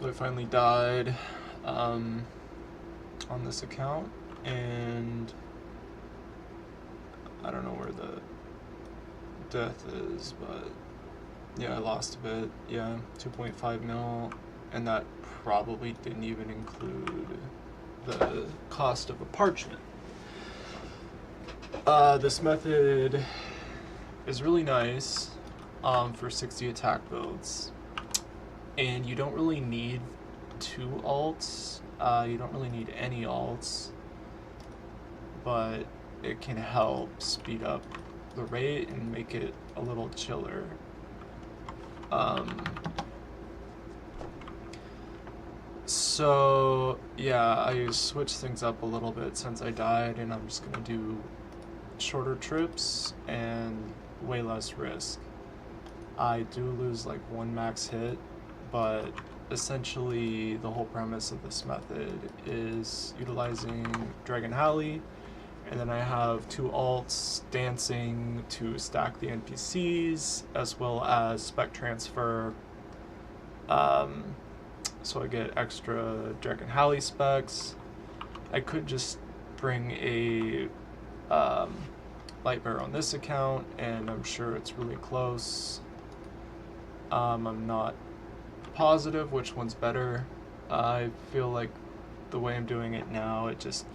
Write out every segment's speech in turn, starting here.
So I finally died on this account, and I don't know where the death is, but yeah, I lost a bit. Yeah, 2.5 mil, and that probably didn't even include the cost of a parchment. This method is really nice for 60 attack builds, and you don't really need 2 alts. You don't really need any alts, but it can help speed up the rate and make it a little chiller. So yeah, I switched things up a little bit since I died, and I'm just gonna do shorter trips and way less risk. I do lose like 1 max hit, but essentially the whole premise of this method is utilizing Dragon Hally, and then I have 2 alts dancing to stack the NPCs, as well as spec transfer, so I get extra Dragon Hally specs. I could just bring a lightbearer on this account, and I'm sure it's really close. I'm not positive which one's better. I feel like the way I'm doing it now, it just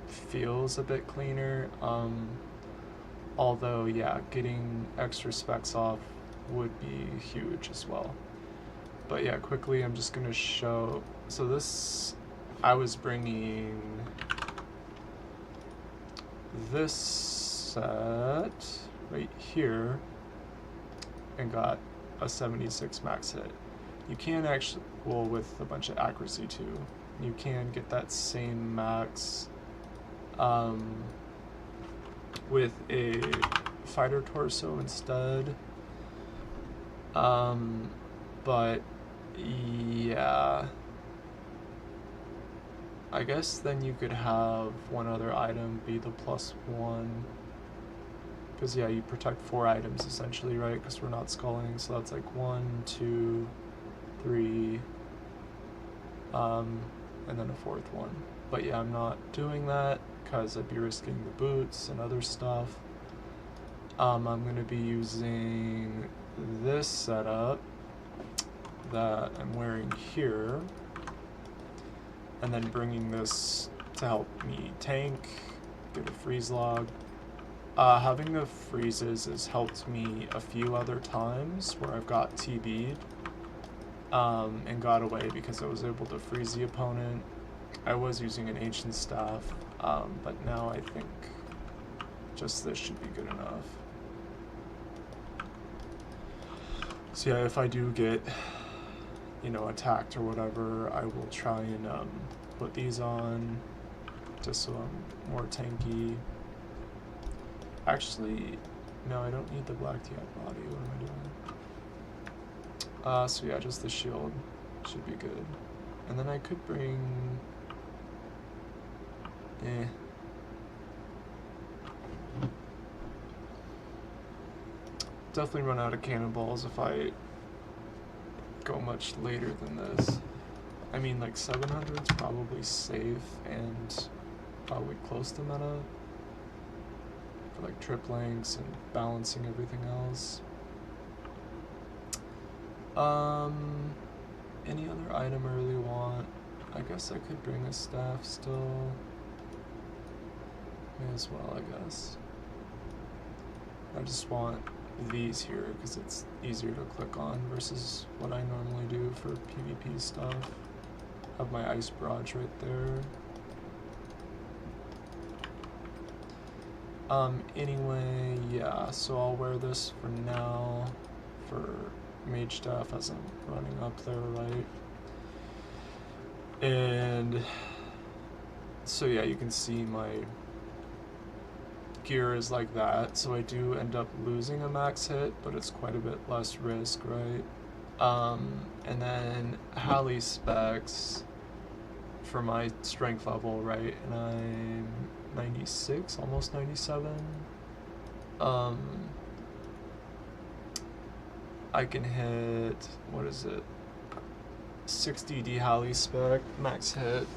feels a bit cleaner. Although, yeah, getting extra specs off would be huge as well. But yeah, quickly I'm just gonna show. So this, I was bringing this set right here and got a 76 max hit. You can actually, well, with a bunch of accuracy too, you can get that same max with a fighter torso instead. But yeah, I guess then you could have one other item be the +1, because yeah, you protect 4 items essentially, right? Because we're not sculling, so that's like 1, 2, 3, and then a 4th one. But yeah, I'm not doing that because I'd be risking the boots and other stuff. I'm going to be using this setup that I'm wearing here, and then bringing this to help me tank, get a freeze log. Having the freezes has helped me a few other times where I've got TB'd and got away because I was able to freeze the opponent. I was using an ancient staff, but now I think just this should be good enough. So yeah, if I do get, you know, attacked or whatever, I will try and put these on just so I'm more tanky. Actually, no, I don't need the black tea body. What am I doing? So yeah, just the shield should be good. And then I could bring, definitely run out of cannonballs if I go much later than this. I mean, like 700 is probably safe and probably close to meta for like trip lengths and balancing everything else. Any other item I really want? I guess I could bring a staff still. May as well, I guess. I just want these here because it's easier to click on versus what I normally do for PvP stuff. Have my ice barrage right there. Anyway, yeah, so I'll wear this for now for mage staff as I'm running up there, right? And so yeah, you can see my gear is like that, so I do end up losing a max hit, but it's quite a bit less risk, right? And then hally specs for my strength level, right? And I'm 96, almost 97. I can hit, what is it? 60D hally spec, max hit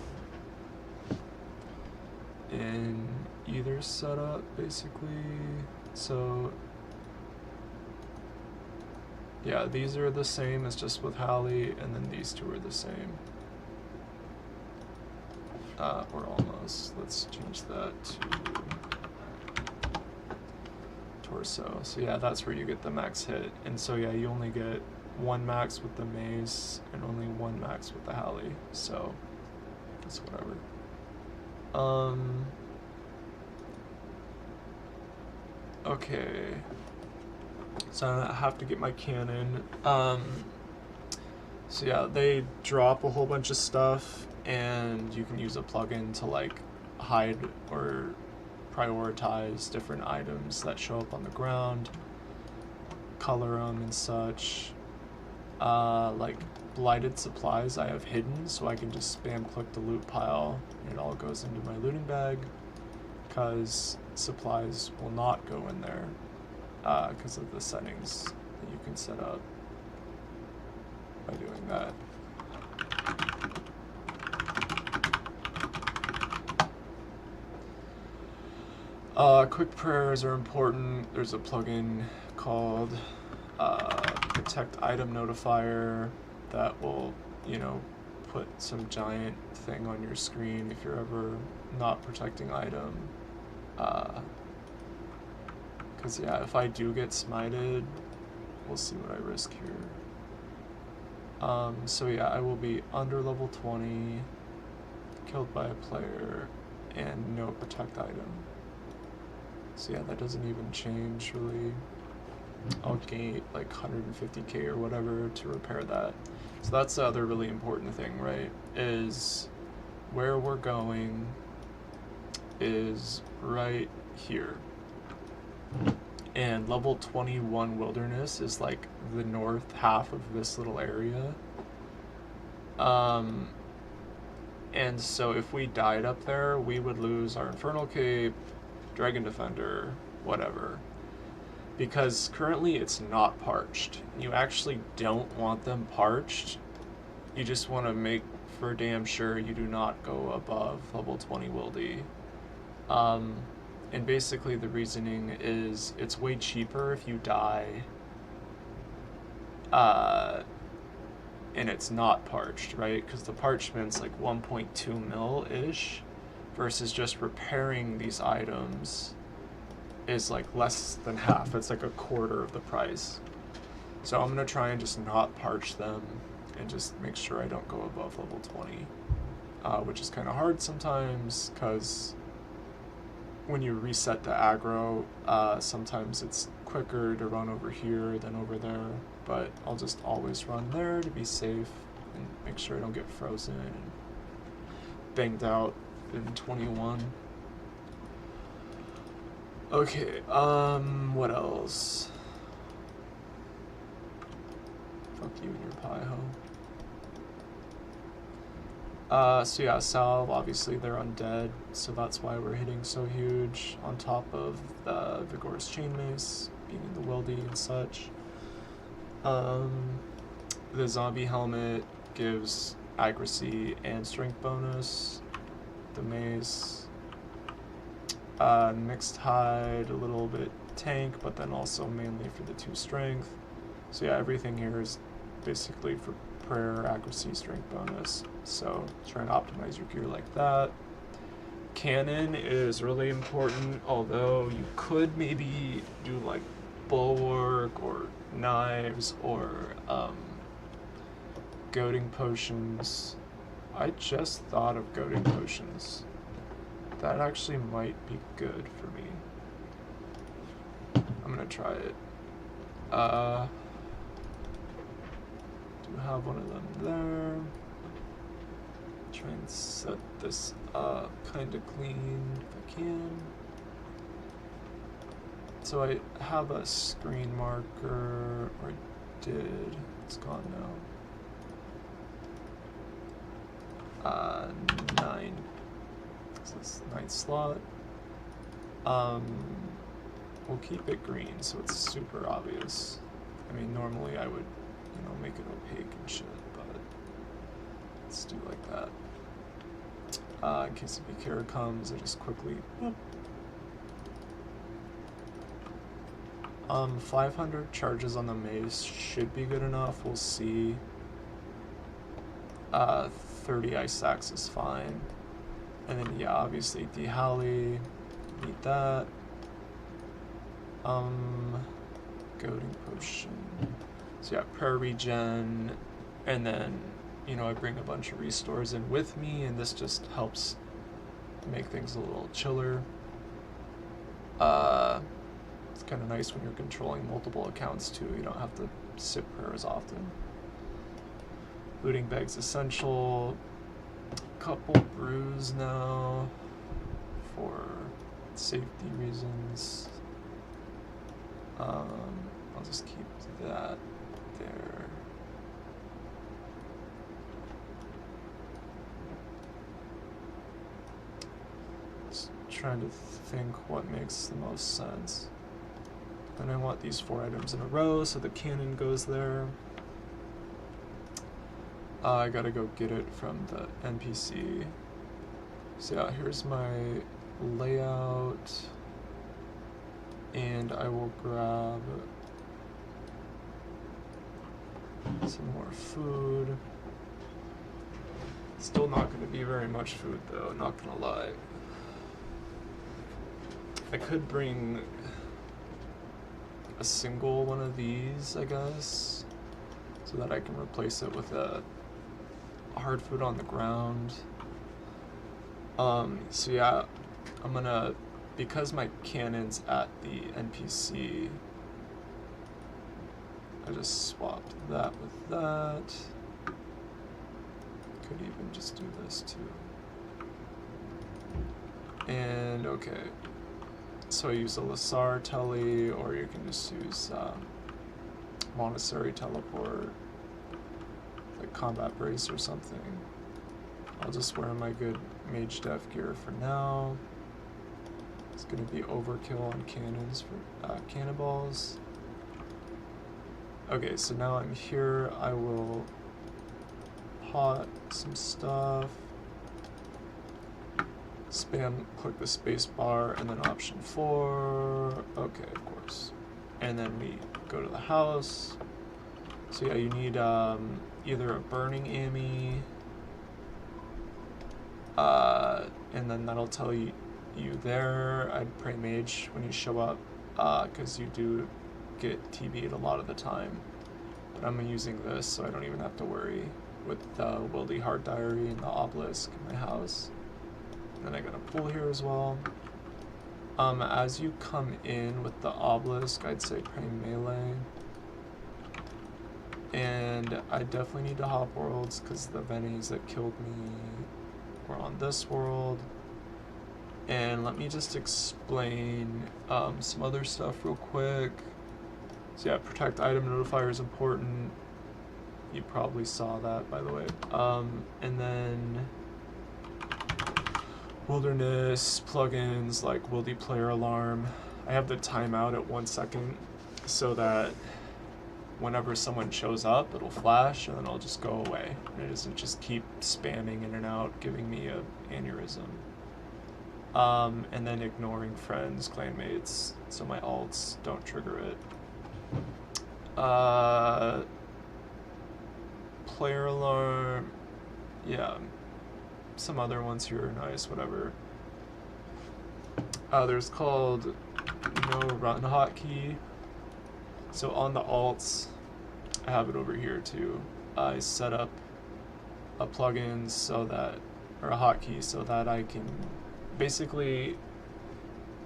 in either setup basically. So yeah, these are the same as just with hally, and then these two are the same. Or almost. Let's change that to torso. So yeah, that's where you get the max hit. And so yeah, you only get one max with the mace and only one max with the hally. So it's whatever. Okay. So I have to get my cannon. So yeah, they drop a whole bunch of stuff, and you can use a plugin to like hide or prioritize different items that show up on the ground, color them and such. Like blighted supplies I have hidden, so I can just spam click the loot pile and it all goes into my looting bag, because supplies will not go in there because of the settings that you can set up by doing that. Quick prayers are important. There's a plugin called Protect Item Notifier that will, you know, put some giant thing on your screen if you're ever not protecting item. Because yeah, if I do get smited, we'll see what I risk here. So yeah, I will be under level 20, killed by a player, and no protect item. So yeah, that doesn't even change really. I'll gain like 150k or whatever to repair that. So that's the other really important thing, right? Is where we're going is right here. And level 21 wilderness is like the north half of this little area. And so if we died up there, we would lose our Infernal Cape, Dragon Defender, whatever. Because currently it's not parched. You actually don't want them parched. You just want to make for damn sure you do not go above level 20 Wildy. And basically the reasoning is it's way cheaper if you die and it's not parched, right? Because the parchment's like 1.2 mil-ish versus just repairing these items is like less than half. It's like a quarter of the price. So I'm gonna try and just not parch them and just make sure I don't go above level 20, which is kind of hard sometimes because when you reset to aggro, sometimes it's quicker to run over here than over there, but I'll just always run there to be safe and make sure I don't get frozen and banged out in 21. Okay, what else? Fuck you and your pie hoe. So yeah, salve, obviously they're undead, so that's why we're hitting so huge, on top of the Viggora's chainmace, being in the Wildy and such. The zombie helmet gives accuracy and strength bonus. The mace, mixed hide, a little bit tank, but then also mainly for the 2 strength. So yeah, everything here is basically for prayer, accuracy, strength bonus. So try and optimize your gear like that. Cannon is really important, although you could maybe do like bulwark or knives or goading potions. I just thought of goading potions. That actually might be good for me. I'm gonna try it. Do have one of them there. Try and set this up kind of clean if I can. So I have a screen marker, or I did. It's gone now. 9. So it's 9th slot. We'll keep it green so it's super obvious. I mean, normally I would, you know, make it opaque and shit, but that. In case a pkers comes, I just quickly. Whoop. 500 charges on the mace should be good enough. We'll see. 30 ice axe is fine. And then yeah, obviously the hally, need that. Goading potion. So yeah, prayer regen, and then you know I bring a bunch of restores in with me, and this just helps make things a little chiller. It's kind of nice when you're controlling multiple accounts too. You don't have to sip prayers often. Looting bags essential. Couple brews now for safety reasons. I'll just keep that there. Just trying to think what makes the most sense. And I want these 4 items in a row, so the cannon goes there. I gotta go get it from the NPC. So yeah, here's my layout. And I will grab some more food. Still not gonna be very much food though, not gonna lie. I could bring a single one of these, I guess, so that I can replace it with a hard food on the ground. So yeah, I'm gonna, because my cannon's at the NPC, I just swapped that with that. Could even just do this too. And okay, so I use a Lasar telly, or you can just use Monastery teleport, like combat brace or something. I'll just wear my good mage def gear for now. It's gonna be overkill on cannons for cannonballs. Okay, so now I'm here. I will pot some stuff. Spam, click the space bar, and then option 4. Okay, of course. And then we go to the house. So yeah, you need either a burning ammy, and then that'll tell you there. I'd pray mage when you show up, because you do get TB'd a lot of the time. But I'm using this, so I don't even have to worry with the Wildy Heart Diary and the obelisk in my house. And then I got a pool here as well. As you come in with the obelisk, I'd say pray melee. And I definitely need to hop worlds because the Vennies that killed me were on this world. And let me just explain some other stuff real quick. So yeah, protect item notifier is important. You probably saw that, by the way. And then wilderness plugins like Wildy player alarm. I have the timeout at 1 second so that whenever someone shows up, it'll flash and then it'll just go away. And it doesn't just keep spamming in and out, giving me an aneurysm. And then ignoring friends, clanmates, so my alts don't trigger it. Player alarm, yeah. Some other ones here are nice, whatever. There's called no run hotkey. So on the alts, I have it over here too. I set up a plugin so that, or a hotkey, so that I can basically,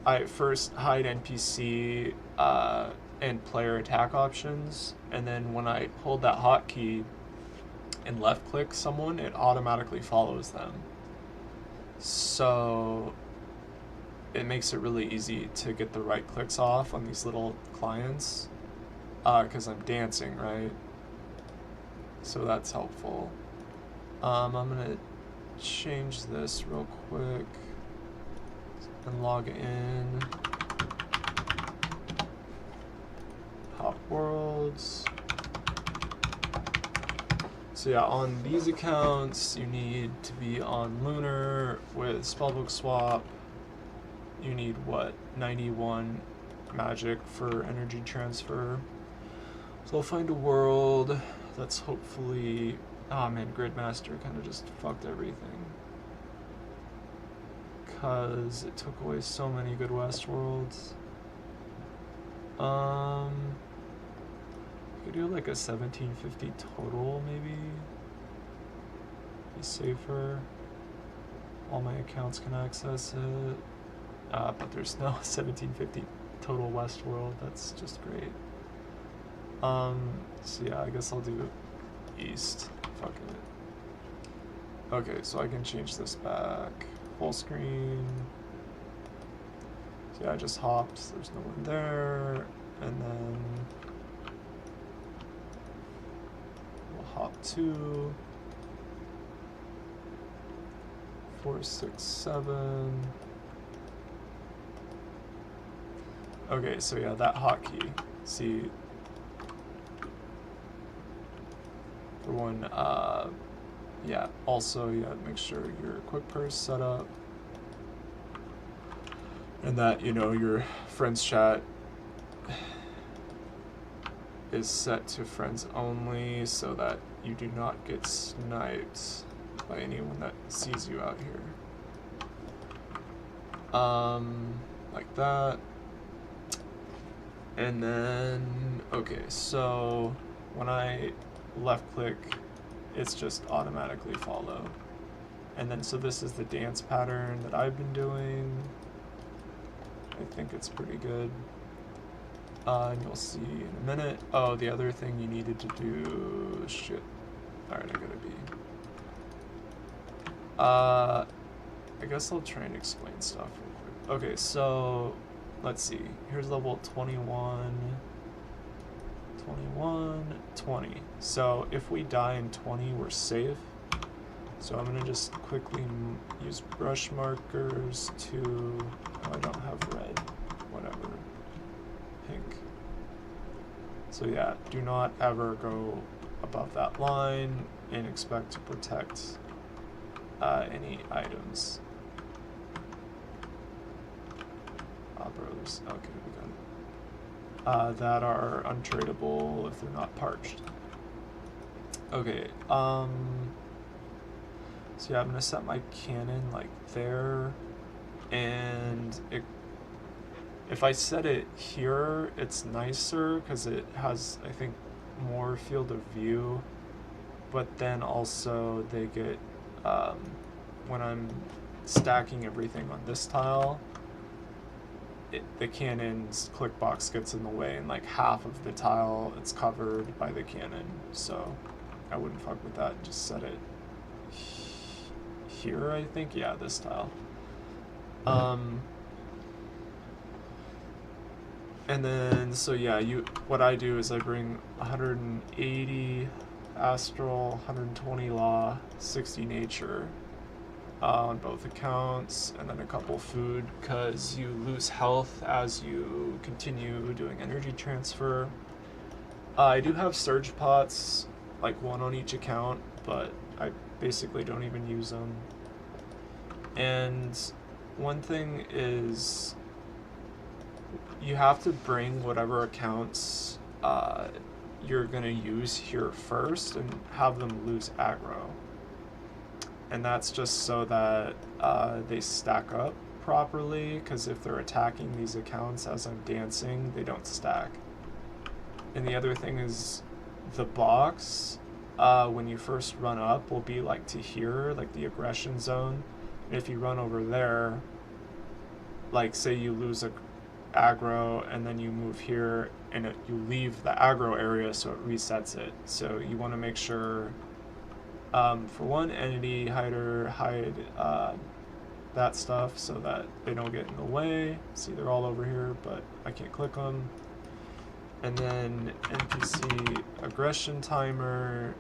I first hide NPC and player attack options, and then when I hold that hotkey and left click someone, it automatically follows them. So it makes it really easy to get the right clicks off on these little clients, because I'm dancing, right? So that's helpful. I'm gonna change this real quick and log in. Hop worlds. So yeah, on these accounts, you need to be on Lunar with Spellbook swap. You need what, 91 magic for energy transfer. So I'll find a world that's hopefully, oh man, Gridmaster kind of just fucked everything. Cause it took away so many good West worlds. Could do like a 1750 total maybe. Be safer. All my accounts can access it. But there's no 1750 total West world. That's just great. So yeah, I guess I'll do East. Fuck it. Okay, so I can change this back. Full screen. So yeah, I just hopped. There's no one there. And then we'll hop 2, 4, 6, 7. Okay, so yeah, that hotkey. See, for one, yeah, also, yeah, make sure your quick purse set up. And that, you know, your friends chat is set to friends only so that you do not get sniped by anyone that sees you out here. Like that. And then, okay, so when I left click, it's just automatically follow. And then, so this is the dance pattern that I've been doing. I think it's pretty good. And you'll see in a minute. Oh, the other thing you needed to do, shit. Alright, I gotta be. I guess I'll try and explain stuff real quick. Okay, so let's see. Here's level 21, 20. So if we die in 20, we're safe. So I'm gonna just quickly use brush markers to, oh, I don't have red, whatever, pink. So yeah, do not ever go above that line and expect to protect any items. Bros. Okay, we got it. That are untradeable if they're not parched. Okay, so yeah, I'm gonna set my cannon like there, and if I set it here, it's nicer because it has, I think, more field of view, but then also they get, when I'm stacking everything on this tile, the cannon's click box gets in the way, and like half of the tile it's covered by the cannon, so I wouldn't fuck with that. Just set it here, I think. Yeah, this tile. And then, so yeah, what I do is I bring 180 astral, 120 law, 60 nature on both accounts, and then a couple food because you lose health as you continue doing energy transfer. I do have surge pots, like one on each account, but I basically don't even use them. And one thing is, you have to bring whatever accounts you're gonna use here first and have them lose aggro. And that's just so that they stack up properly, because if they're attacking these accounts as I'm dancing, they don't stack. And the other thing is, the box, when you first run up, will be like to here, like the aggression zone. And if you run over there, like say you lose a aggro and then you move here and you leave the aggro area, so it resets it. So you want to make sure, for one, entity hider, hide that stuff so that they don't get in the way. See, they're all over here, but I can't click them. And then NPC aggression timer,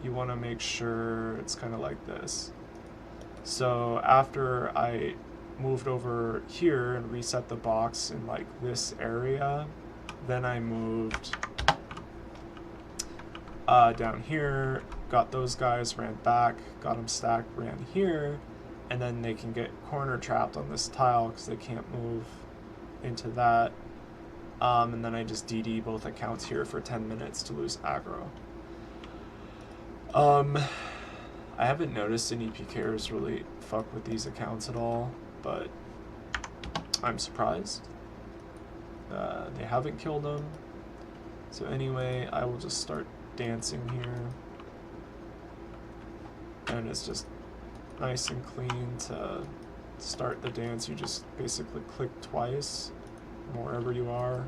you want to make sure it's kind of like this. So after I moved over here and reset the box in like this area, then I moved down here, got those guys, ran back, got them stacked, ran here, and then they can get corner trapped on this tile because they can't move into that. And then I just DD both accounts here for 10 minutes to lose aggro. I haven't noticed any pkers really fuck with these accounts at all, but I'm surprised. They haven't killed them. So anyway, I will just start dancing here. And it's just nice and clean to start the dance. You just basically click twice wherever you are,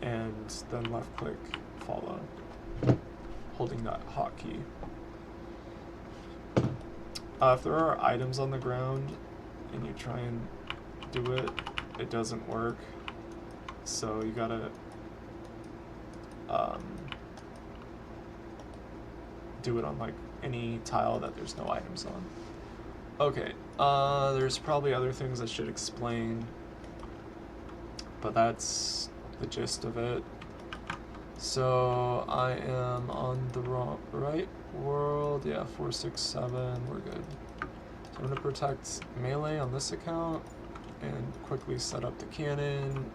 and then left click follow, holding that hotkey. If there are items on the ground and you try and do it, it doesn't work. So you gotta do it on like any tile that there's no items on. Okay, there's probably other things I should explain, but that's the gist of it. So I am on the right world, yeah, 467, we're good. So I'm gonna protect melee on this account and quickly set up the cannon.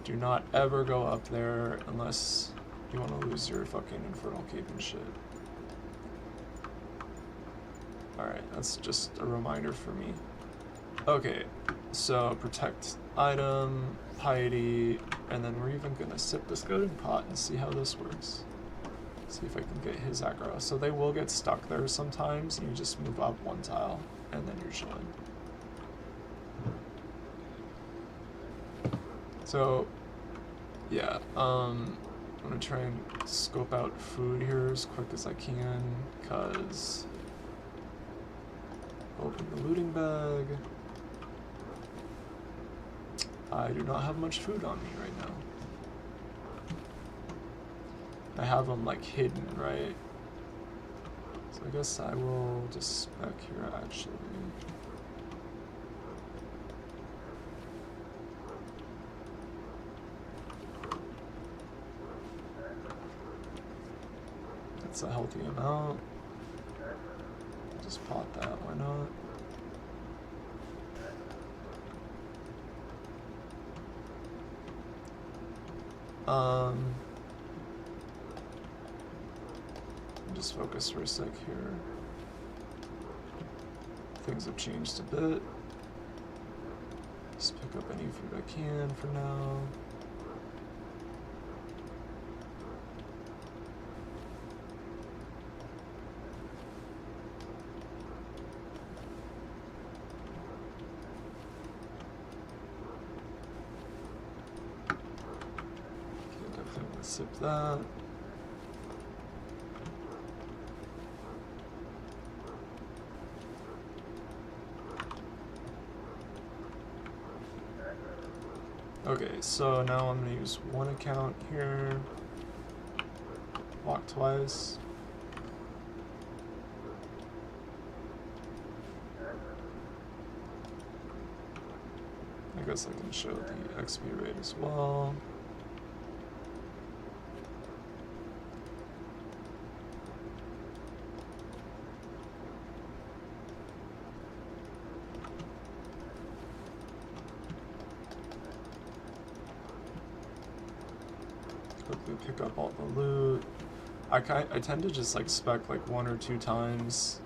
Do not ever go up there unless you want to lose your fucking infernal cape and shit. Alright, that's just a reminder for me. Okay, so protect item, piety, and then we're even gonna sip this goading pot and see how this works. See if I can get his aggro. So they will get stuck there sometimes, and you just move up one tile, and then you're chilling. So, yeah, I'm gonna try and scope out food here as quick as I can, cause open the looting bag. I do not have much food on me right now. I have them like hidden, right? So I guess I will just spec here actually. That's a healthy amount. Just pot that, why not? Just focus for a sec here. Things have changed a bit. Just pick up any food I can for now. Okay, definitely sip that. Okay, so now I'm going to use one account here, walk twice. I guess I can show the XP rate as well. Quickly pick up all the loot. I tend to just like spec like 1 or 2 times,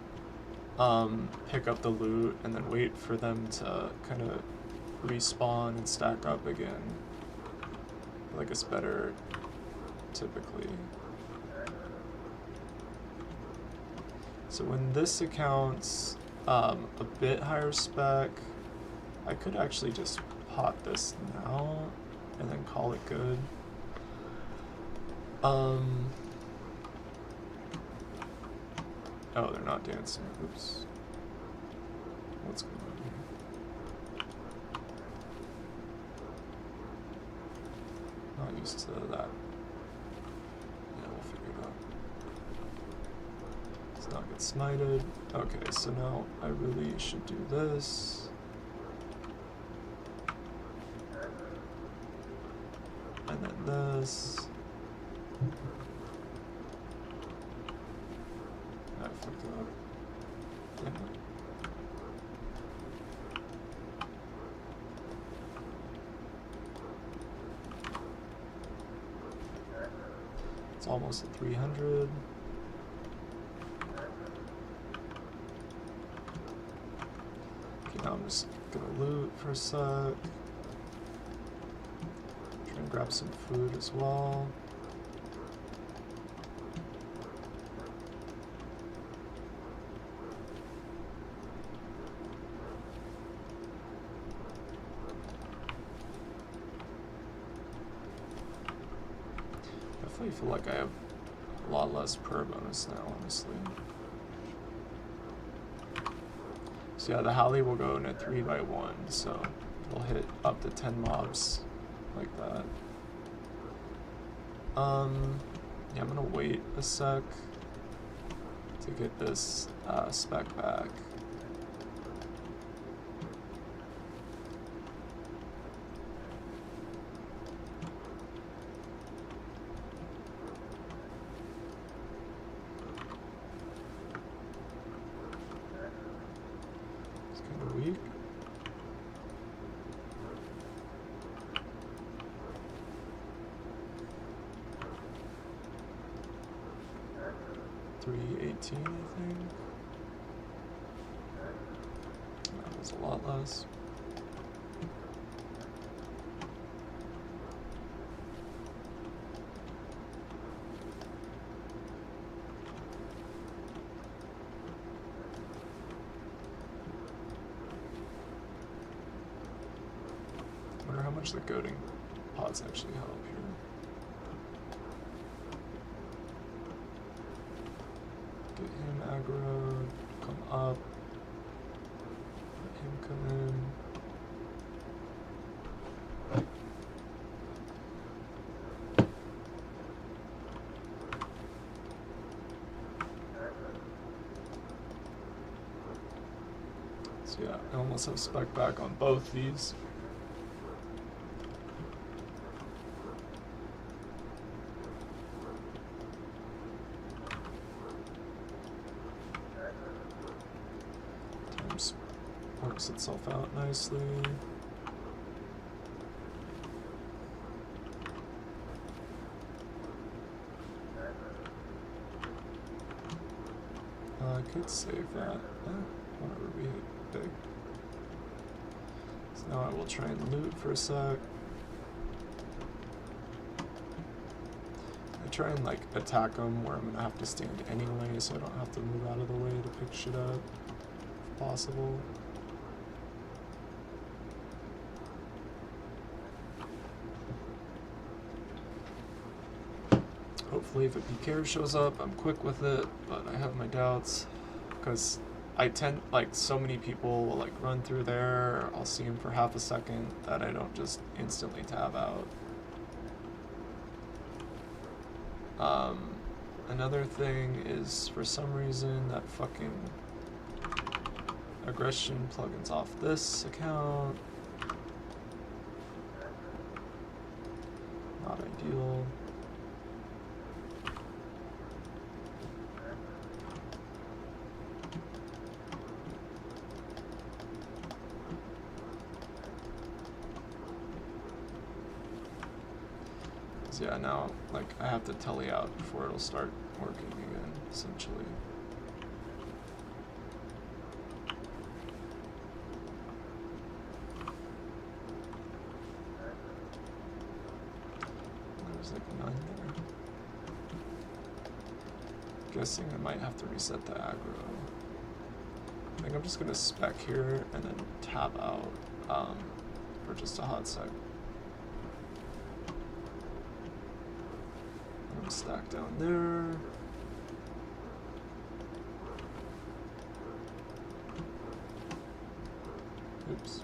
pick up the loot, and then wait for them to kind of respawn and stack up again. Like it's better typically. So when this account's a bit higher spec, I could actually just pot this now and then call it good. Oh, they're not dancing. Oops. What's going on here? Not used to that. Yeah, we'll figure it out. Let's not get smited. Okay, so now I really should do this. And then this. fucked up. Damn it. It's almost at 300. Okay, now I'm just gonna loot for a sec. Try and grab some food as well. I feel like I have a lot less per bonus now, honestly. So yeah, the hally will go in a 3x1, so it'll hit up to 10 mobs like that. Yeah, I'm gonna wait a sec to get this spec back. Weak. $318, I think. That was a lot less. How much the goading pods actually help here. Get him aggro, come up, let him come in. So yeah, I almost have spec back on both these. Works itself out nicely. I could save that. Whenever we hit big. So now I will try and loot for a sec. I try and like attack them where I'm gonna have to stand anyway, so I don't have to move out of the way to pick shit up if possible. Hopefully if a pkers shows up, I'm quick with it, but I have my doubts because I tend, like, so many people will like run through there, I'll see him for half a second that I don't just instantly tab out. Another thing is, for some reason, that fucking aggression plugin's off this account. Not ideal. Yeah, now, like, I have to telly out before it'll start working again, essentially. There's like 9 there. Guessing I might have to reset the aggro. I think I'm just gonna spec here and then tab out for just a hot sec. Stack down there. Oops.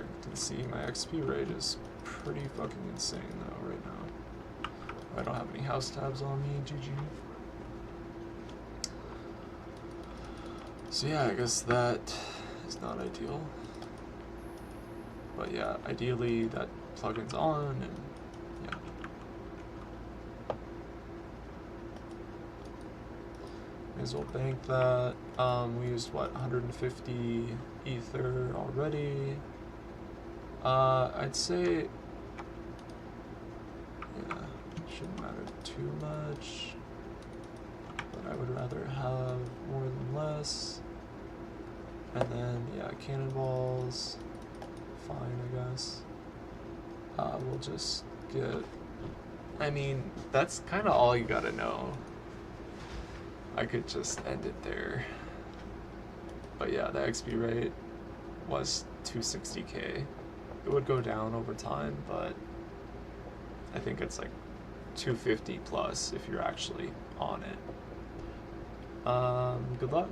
You can see my XP rate is pretty fucking insane though right now. I don't have any house tabs on me, GG. So yeah, I guess that is not ideal. But yeah, ideally that plugin's on, and yeah. May as well bank that. We used what, 150 ether already. I'd say, yeah, shouldn't matter too much, but I would rather have more than less. And then, yeah, cannonballs, fine, I guess. We'll just get, I mean, that's kind of all you gotta know. I could just end it there. But yeah, the XP rate was 260k. It would go down over time, but I think it's like 250 plus if you're actually on it. Good luck.